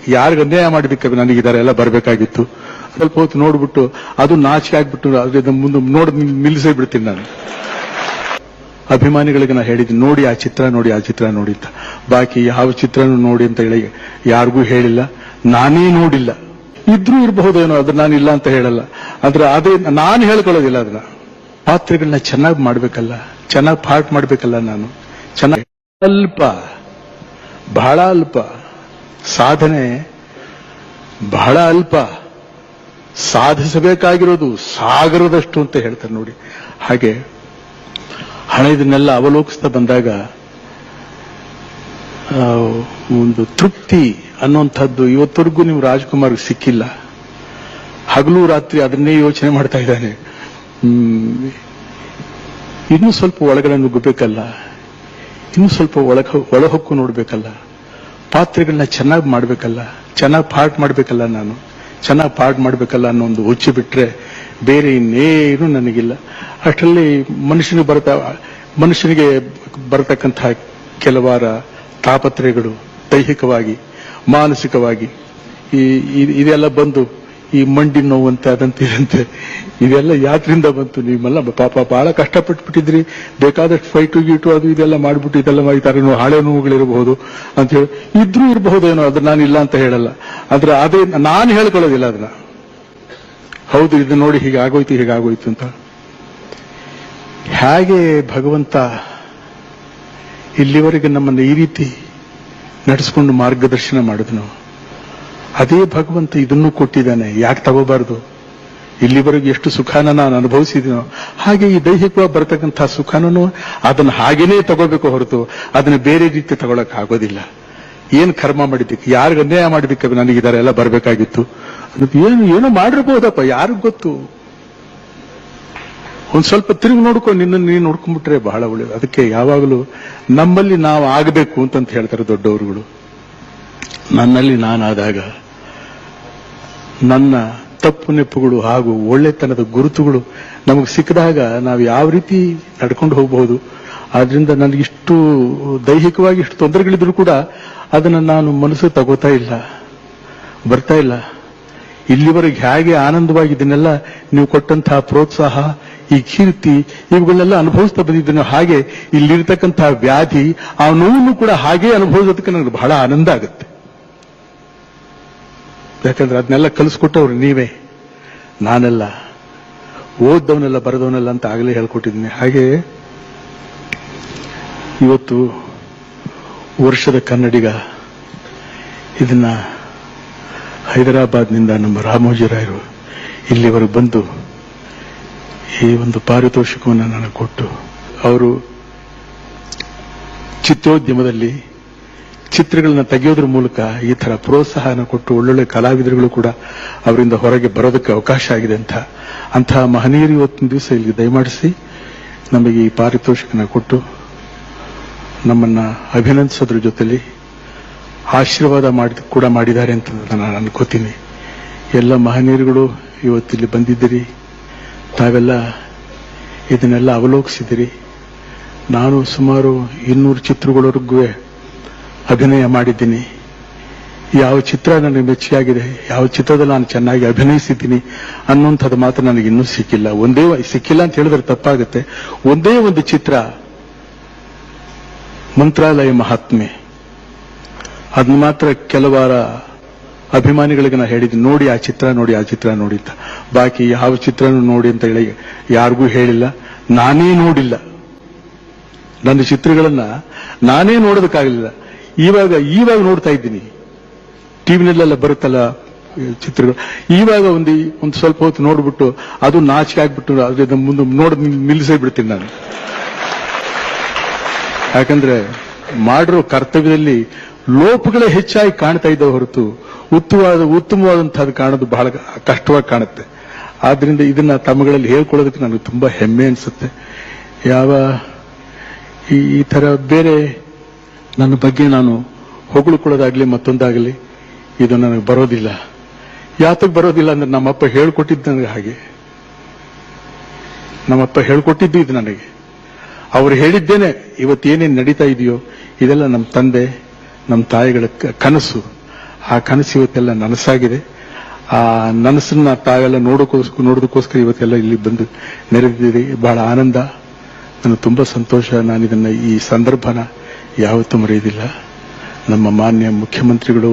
ಮಾಡಿದ್ದಕ್ಕೆ, ಯಾರಿಗೆ ಅನ್ಯಾಯ ಮಾಡಿದ್ದಕ್ಕೆ ನನಗೆ ಇದರೆಲ್ಲ ಬರಬೇಕಾಗಿತ್ತು. ಸ್ವಲ್ಪ ಹೊತ್ತು ನೋಡ್ಬಿಟ್ಟು ಅದು ನಾಚಿಕೆ ಆಗ್ಬಿಟ್ಟು ಅದ್ರಿಂದ ಮುಂದೆ ನೋಡಿ ನಿಲ್ಲಿಸೇ ಬಿಡ್ತೀನಿ ನಾನು. ಅಭಿಮಾನಿಗಳಿಗೆ ನಾ ಹೇಳಿದ್ದೀನಿ, ನೋಡಿ ಆ ಚಿತ್ರ ನೋಡಿ, ಆ ಚಿತ್ರ ನೋಡಿ ಅಂತ. ಬಾಕಿ ಯಾವ ಚಿತ್ರನೂ ನೋಡಿ ಅಂತ ಹೇಳಿ ಯಾರಿಗೂ ಹೇಳಿಲ್ಲ, ನಾನೇ ನೋಡಿಲ್ಲ. ಇದ್ರೂ ಇರಬಹುದೇನೋ, ಅದನ್ನ ನಾನು ಇಲ್ಲ ಅಂತ ಹೇಳಲ್ಲ. ಆದ್ರೆ ಅದೇ ನಾನು ಹೇಳ್ಕೊಳ್ಳೋದಿಲ್ಲ. ಅದನ್ನ ಪಾತ್ರಗಳನ್ನ ಚೆನ್ನಾಗಿ ಮಾಡ್ಬೇಕಲ್ಲ, ಚೆನ್ನಾಗಿ ಪಾಠ ಮಾಡ್ಬೇಕಲ್ಲ. ನಾನು ಚೆನ್ನಾಗಿ ಬಹಳ ಅಲ್ಪ ಸಾಧನೆ, ಬಹಳ ಅಲ್ಪ ಸಾಧಿಸಬೇಕಾಗಿರೋದು ಸಾಗರದಷ್ಟು ಅಂತ ಹೇಳ್ತಾರೆ ನೋಡಿ. ಹಾಗೆ ಹಣ ಇದನ್ನೆಲ್ಲ ಅವಲೋಕಿಸ್ತಾ ಬಂದಾಗ ಒಂದು ತೃಪ್ತಿ ಅನ್ನುವಂಥದ್ದು ಇವತ್ತವರೆಗೂ ನೀವು ರಾಜ್ಕುಮಾರ್ ಸಿಕ್ಕಿಲ್ಲ. ಹಗಲು ರಾತ್ರಿ ಅದನ್ನೇ ಯೋಚನೆ ಮಾಡ್ತಾ ಇದ್ದಾನೆ. ಇನ್ನೂ ಸ್ವಲ್ಪ ಒಳಗಡೆ ನುಗ್ಗಬೇಕಲ್ಲ, ಇನ್ನೂ ಸ್ವಲ್ಪ ಒಳಹೊಕ್ಕು ನೋಡ್ಬೇಕಲ್ಲ, ಪಾತ್ರಗಳನ್ನ ಚೆನ್ನಾಗಿ ಮಾಡ್ಬೇಕಲ್ಲ, ಚೆನ್ನಾಗಿ ಪಾಠ ಮಾಡ್ಬೇಕಲ್ಲ, ನಾನು ಚೆನ್ನಾಗಿ ಪಾಠ ಮಾಡ್ಬೇಕಲ್ಲ ಅನ್ನೋ ಒಂದು ಹುಚ್ಚು ಬಿಟ್ರೆ ಬೇರೆ ಇನ್ನೇನು ನನಗಿಲ್ಲ. ಅಷ್ಟರಲ್ಲಿ ಮನುಷ್ಯನಿಗೆ ಬರತಕ್ಕಂತಹ ಕೆಲವಾರ ತಾಪತ್ರಯಗಳು ದೈಹಿಕವಾಗಿ ಮಾನಸಿಕವಾಗಿ ಇದೆಲ್ಲ ಬಂದು ಈ ಮಂಡಿ ನೋವಂತೆ ಅದಂತೆ ಇದಂತೆ ಇದೆಲ್ಲ ಯಾತ್ರಿಂದ ಬಂತು. ನೀವೆಲ್ಲ ಪಾಪ ಬಹಳ ಕಷ್ಟಪಟ್ಬಿಟ್ಟಿದ್ರಿ, ಬೇಕಾದಷ್ಟು ಫೈಟು ಗೀಟು ಅದು ಇದೆಲ್ಲ ಮಾಡ್ಬಿಟ್ಟು ಇದೆಲ್ಲ ಮಾಡಿದ್ದಾರೆ, ಹಳೆ ನೋವುಗಳಿರಬಹುದು ಅಂತ ಹೇಳಿ ಇದ್ರೂ ಇರಬಹುದೇನೋ, ಅದನ್ನ ನಾನು ಇಲ್ಲ ಅಂತ ಹೇಳಲ್ಲ. ಆದ್ರೆ ಅದೇ ನಾನು ಹೇಳ್ಕೊಳ್ಳೋದಿಲ್ಲ. ಅದನ್ನ ಹೌದು ಇದನ್ನ ನೋಡಿ ಹೀಗಾಗೋಯ್ತು ಅಂತ. ಹೇಗೆ ಭಗವಂತ ಇಲ್ಲಿವರೆಗೆ ನಮ್ಮನ್ನು ಈ ರೀತಿ ನಡೆಸಿಕೊಂಡು ಮಾರ್ಗದರ್ಶನ ಮಾಡಿದ್ನೋ ಅದೇ ಭಗವಂತ ಇದನ್ನು ಕೊಟ್ಟಿದ್ದಾನೆ. ಯಾಕೆ ತಗೋಬಾರ್ದು? ಇಲ್ಲಿವರೆಗೆ ಎಷ್ಟು ಸುಖಾನ ನಾನು ಅನುಭವಿಸಿದೀನೋ ಹಾಗೆ ಈ ದೈಹಿಕವಾಗಿ ಬರತಕ್ಕಂತಹ ಸುಖಾನೂ ಅದನ್ನ ಹಾಗೇನೇ ತಗೋಬೇಕು ಹೊರತು ಅದನ್ನ ಬೇರೆ ರೀತಿ ತಗೊಳಕ್ ಆಗೋದಿಲ್ಲ. ಏನ್ ಕರ್ಮ ಮಾಡಿದ್ದಕ್ಕೆ, ಯಾರಿಗೆ ಅನ್ಯಾಯ ಮಾಡಿದ್ದಕ್ಕೆ ನನಗೆ ಇದರೆಲ್ಲ ಬರಬೇಕಾಗಿತ್ತು. ಏನೋ ಮಾಡಿರ್ಬೋದಪ್ಪ, ಯಾರಿಗ್ ಗೊತ್ತು. ಒಂದ್ ಸ್ವಲ್ಪ ತಿರುಗಿ ನೋಡ್ಕೊಂಡು ನಿನ್ನನ್ನು ನೀನು ನೋಡ್ಕೊಂಡ್ಬಿಟ್ರೆ ಬಹಳ ಒಳ್ಳೇದು. ಅದಕ್ಕೆ ಯಾವಾಗಲೂ ನಮ್ಮಲ್ಲಿ ನಾವು ಆಗಬೇಕು ಅಂತಂತ ಹೇಳ್ತಾರೆ ದೊಡ್ಡವರುಗಳು. ನನ್ನಲ್ಲಿ ನಾನಾದಾಗ ನನ್ನ ತಪ್ಪು ನೆಪ್ಪುಗಳು ಹಾಗೂ ಒಳ್ಳೆತನದ ಗುರುತುಗಳು ನಮಗೆ ಸಿಕ್ಕಿದಾಗ ನಾವು ಯಾವ ರೀತಿ ನಡ್ಕೊಂಡು ಹೋಗಬಹುದು. ಆದ್ರಿಂದ ನನಗಿಷ್ಟು ದೈಹಿಕವಾಗಿ ಇಷ್ಟು ತೊಂದರೆಗಳಿದ್ರು ಕೂಡ ಅದನ್ನ ನಾನು ಮನಸ್ಸು ತಗೋತಾ ಇಲ್ಲ, ಬರ್ತಾ ಇಲ್ಲ. ಇಲ್ಲಿವರೆಗೆ ಹೇಗೆ ಆನಂದವಾಗಿ ಇದನ್ನೆಲ್ಲ ನೀವು ಕೊಟ್ಟಂತಹ ಪ್ರೋತ್ಸಾಹ, ಈ ಕೀರ್ತಿ ಇವುಗಳನ್ನೆಲ್ಲ ಅನುಭವಿಸ್ತಾ ಬಂದಿದ್ದೇನೆ, ಹಾಗೆ ಇಲ್ಲಿರ್ತಕ್ಕಂತಹ ವ್ಯಾಧಿ ಆ ನೋವನ್ನು ಕೂಡ ಹಾಗೆ ಅನುಭವಿಸೋದಕ್ಕೆ ನನಗೆ ಬಹಳ ಆನಂದ ಆಗುತ್ತೆ. ಯಾಕಂದ್ರೆ ಅದನ್ನೆಲ್ಲ ಕಲಿಸ್ಕೊಟ್ಟವ್ರು ನೀವೇ, ನಾನೆಲ್ಲ ಓದ್ದವನೆಲ್ಲ ಬರೆದವನೆಲ್ಲ ಅಂತ ಆಗಲೇ ಹೇಳ್ಕೊಟ್ಟಿದ್ದೀನಿ. ಹಾಗೆ ಇವತ್ತು ವರ್ಷದ ಕನ್ನಡಿಗ ಇದನ್ನ ಹೈದರಾಬಾದ್ನಿಂದ ನಮ್ಮ ರಾಮೋಜಿರಾಯರು ಇಲ್ಲಿವರೆಗೆ ಬಂದು ಈ ಒಂದು ಪಾರಿತೋಷಿಕವನ್ನು ನನಗೆ ಕೊಟ್ಟು, ಅವರು ಚಿತ್ರೋದ್ಯಮದಲ್ಲಿ ಚಿತ್ರಗಳನ್ನ ತೆಗೆಯೋದ್ರ ಮೂಲಕ ಈ ತರ ಪ್ರೋತ್ಸಾಹನ ಕೊಟ್ಟು ಒಳ್ಳೊಳ್ಳೆ ಕಲಾವಿದರುಗಳು ಕೂಡ ಅವರಿಂದ ಹೊರಗೆ ಬರೋದಕ್ಕೆ ಅವಕಾಶ ಆಗಿದೆ ಅಂತಹ ಮಹನೀಯರು ಇವತ್ತಿನ ದಿವಸ ಇಲ್ಲಿ ದಯಮಾಡಿಸಿ ನಮಗೆ ಈ ಪಾರಿತೋಷಿಕನ ಕೊಟ್ಟು ನಮ್ಮನ್ನ ಅಭಿನಂದಿಸೋದ್ರ ಜೊತೆಲಿ ಆಶೀರ್ವಾದ ಕೂಡ ಮಾಡಿದ್ದಾರೆ ಅಂತ ನಾನು ಅನ್ಕೋತೀನಿ. ಎಲ್ಲ ಮಹನೀಯರುಗಳು ಇವತ್ತಿಲ್ಲಿ ಬಂದಿದ್ದೀರಿ, ತಾವೆಲ್ಲ ಇದನ್ನೆಲ್ಲ ಅವಲೋಕಿಸಿದಿರಿ. ನಾನು ಸುಮಾರು 200 ಚಿತ್ರಗಳವರೆಗೂ ಅಭಿನಯ ಮಾಡಿದ್ದೀನಿ. ಯಾವ ಚಿತ್ರ ನನಗೆ ಮೆಚ್ಚಿಯಾಗಿದೆ, ಯಾವ ಚಿತ್ರದಲ್ಲಿ ನಾನು ಚೆನ್ನಾಗಿ ಅಭಿನಯಿಸಿದ್ದೀನಿ ಅನ್ನುವಂಥದ್ದು ಮಾತ್ರ ನನಗೆ ಇನ್ನೂ ಸಿಕ್ಕಿಲ್ಲ. ಸಿಕ್ಕಿಲ್ಲ ಅಂತ ಹೇಳಿದ್ರೆ ತಪ್ಪಾಗುತ್ತೆ. ಒಂದೇ ಒಂದು ಚಿತ್ರ ಮಂತ್ರಾಲಯ ಮಹಾತ್ಮೆ, ಅದನ್ನ ಮಾತ್ರ ಕೆಲವಾರ ಅಭಿಮಾನಿಗಳಿಗೆ ನಾ ಹೇಳಿದ್ದೀನಿ, ನೋಡಿ ಆ ಚಿತ್ರ ನೋಡಿ, ಆ ಚಿತ್ರ ನೋಡಿ ಅಂತ. ಬಾಕಿ ಯಾವ ಚಿತ್ರನೂ ನೋಡಿ ಅಂತ ಹೇಳಿ ಯಾರಿಗೂ ಹೇಳಿಲ್ಲ, ನಾನೇ ನೋಡಿಲ್ಲ. ನನ್ನ ಚಿತ್ರಗಳನ್ನ ನಾನೇ ನೋಡೋದಕ್ಕಾಗಲಿಲ್ಲ. ಇವಾಗ ನೋಡ್ತಾ ಇದ್ದೀನಿ, ಟಿವಿನಲ್ಲೆಲ್ಲ ಬರುತ್ತಲ್ಲ ಚಿತ್ರಗಳು. ಇವಾಗ ಒಂದು ಸ್ವಲ್ಪ ಹೊತ್ತು ನೋಡ್ಬಿಟ್ಟು ಅದು ನಾಚಿಕೆ ಆಗ್ಬಿಟ್ಟು ಅದ್ರಿಂದ ಮುಂದೆ ನೋಡಿ ನಿಲ್ಲಿಸೇ ಬಿಡ್ತೀನಿ ನಾನು. ಯಾಕಂದ್ರೆ ಮಾಡಿರೋ ಕರ್ತವ್ಯದಲ್ಲಿ ಲೋಪಗಳೇ ಹೆಚ್ಚಾಗಿ ಕಾಣ್ತಾ ಇದ್ದಾವೆ ಹೊರತು ಉತ್ತಮವಾದಂತಹದ್ದು ಕಾಣೋದು ಬಹಳ ಕಷ್ಟವಾಗಿ ಕಾಣುತ್ತೆ. ಆದ್ರಿಂದ ಇದನ್ನ ತಮ್ಮಗಳಲ್ಲಿ ಹೇಳ್ಕೊಳ್ಳೋದಕ್ಕೆ ನನಗೆ ತುಂಬಾ ಹೆಮ್ಮೆ ಅನ್ಸುತ್ತೆ. ಈ ತರ ಬೇರೆ ನನ್ನ ಬಗ್ಗೆ ನಾನು ಹೊಗಳ್ಕೊಳ್ಳೋದಾಗ್ಲಿ ಮತ್ತೊಂದಾಗಲಿ ಇದು ನನಗೆ ಬರೋದಿಲ್ಲ. ಯಾತಕ್ಕೆ ಬರೋದಿಲ್ಲ ಅಂದ್ರೆ ನಮ್ಮಪ್ಪ ಹೇಳ್ಕೊಟ್ಟಿದ್ದು ನನಗೆ ಹಾಗೆ. ನಮ್ಮಪ್ಪ ಹೇಳ್ಕೊಟ್ಟಿದ್ದು ಇದು ನನಗೆ. ಅವ್ರು ಹೇಳಿದ್ದೇನೆ ಇವತ್ತೇನೇನು ನಡೀತಾ ಇದೆಯೋ ಇದೆಲ್ಲ ನಮ್ಮ ತಂದೆ ನಮ್ಮ ತಾಯಿಗಳ ಕನಸು. ಆ ಕನಸು ಇವತ್ತೆಲ್ಲ ನನಸಾಗಿದೆ. ಆ ನನಸನ್ನ ತಾವೆಲ್ಲ ನೋಡೋದಕ್ಕೋಸ್ಕರ ಇವತ್ತೆಲ್ಲ ಇಲ್ಲಿ ಬಂದು ನೆರೆದಿದ್ದೀರಿ. ಬಹಳ ಆನಂದ, ನನಗೆ ತುಂಬಾ ಸಂತೋಷ. ನಾನಿದನ್ನ ಈ ಸಂದರ್ಭನ ಯಾವತ್ತೂ ಮರೆಯುವುದಿಲ್ಲ. ನಮ್ಮ ಮಾನ್ಯ ಮುಖ್ಯಮಂತ್ರಿಗಳು